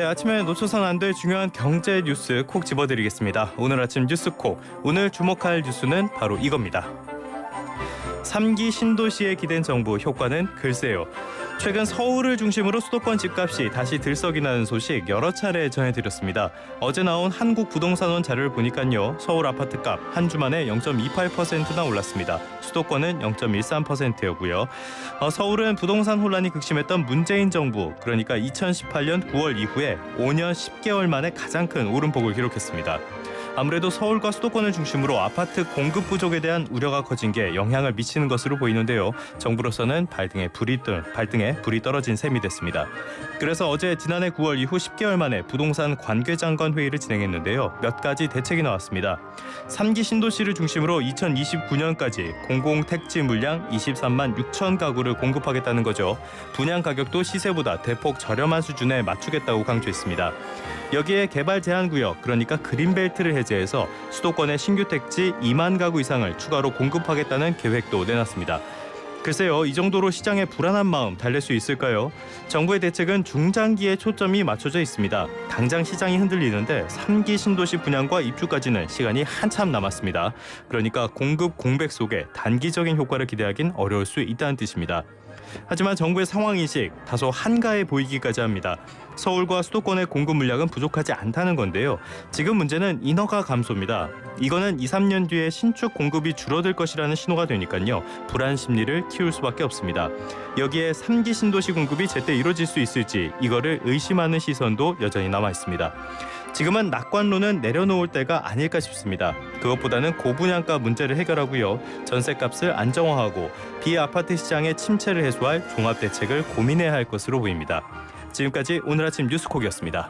아침에 놓쳐선 안 될 중요한 경제 뉴스 콕 집어드리겠습니다. 오늘 아침 뉴스 콕. 오늘 주목할 뉴스는 바로 이겁니다. 3기 신도시에 기댄 정부 효과는 글쎄요. 최근 서울을 중심으로 수도권 집값이 다시 들썩이 나는 소식 여러 차례 전해드렸습니다. 어제 나온 한국부동산원 자료를 보니까요. 서울 아파트값 한 주 만에 0.28%나 올랐습니다. 수도권은 0.13%였고요. 서울은 부동산 혼란이 극심했던 문재인 정부, 그러니까 2018년 9월 이후에 5년 10개월 만에 가장 큰 오름폭을 기록했습니다. 아무래도 서울과 수도권을 중심으로 아파트 공급 부족에 대한 우려가 커진 게 영향을 미치는 것으로 보이는데요. 정부로서는 발등에 불이 떨어진 셈이 됐습니다. 그래서 어제 지난해 9월 이후 10개월 만에 부동산 관계장관 회의를 진행했는데요. 몇 가지 대책이 나왔습니다. 3기 신도시를 중심으로 2029년까지 공공택지 물량 23만 6천 가구를 공급하겠다는 거죠. 분양 가격도 시세보다 대폭 저렴한 수준에 맞추겠다고 강조했습니다. 여기에 개발 제한구역, 그러니까 그린벨트를 해제해서 수도권의 신규 택지 2만 가구 이상을 추가로 공급하겠다는 계획도 내놨습니다. 글쎄요, 이 정도로 시장의 불안한 마음 달랠 수 있을까요? 정부의 대책은 중장기에 초점이 맞춰져 있습니다. 당장 시장이 흔들리는데 3기 신도시 분양과 입주까지는 시간이 한참 남았습니다. 그러니까 공급 공백 속에 단기적인 효과를 기대하긴 어려울 수 있다는 뜻입니다. 하지만 정부의 상황인식 다소 한가해 보이기까지 합니다. 서울과 수도권의 공급 물량은 부족하지 않다는 건데요. 지금 문제는 인허가 감소입니다. 이거는 2, 3년 뒤에 신축 공급이 줄어들 것이라는 신호가 되니까요. 불안 심리를 키울 수밖에 없습니다. 여기에 3기 신도시 공급이 제때 이루어질 수 있을지 이거를 의심하는 시선도 여전히 남아 있습니다. 지금은 낙관론은 내려놓을 때가 아닐까 싶습니다. 그것보다는 고분양가 문제를 해결하고요. 전세값을 안정화하고 비아파트 시장의 침체를 해소할 종합대책을 고민해야 할 것으로 보입니다. 지금까지 오늘 아침 뉴스콕이었습니다.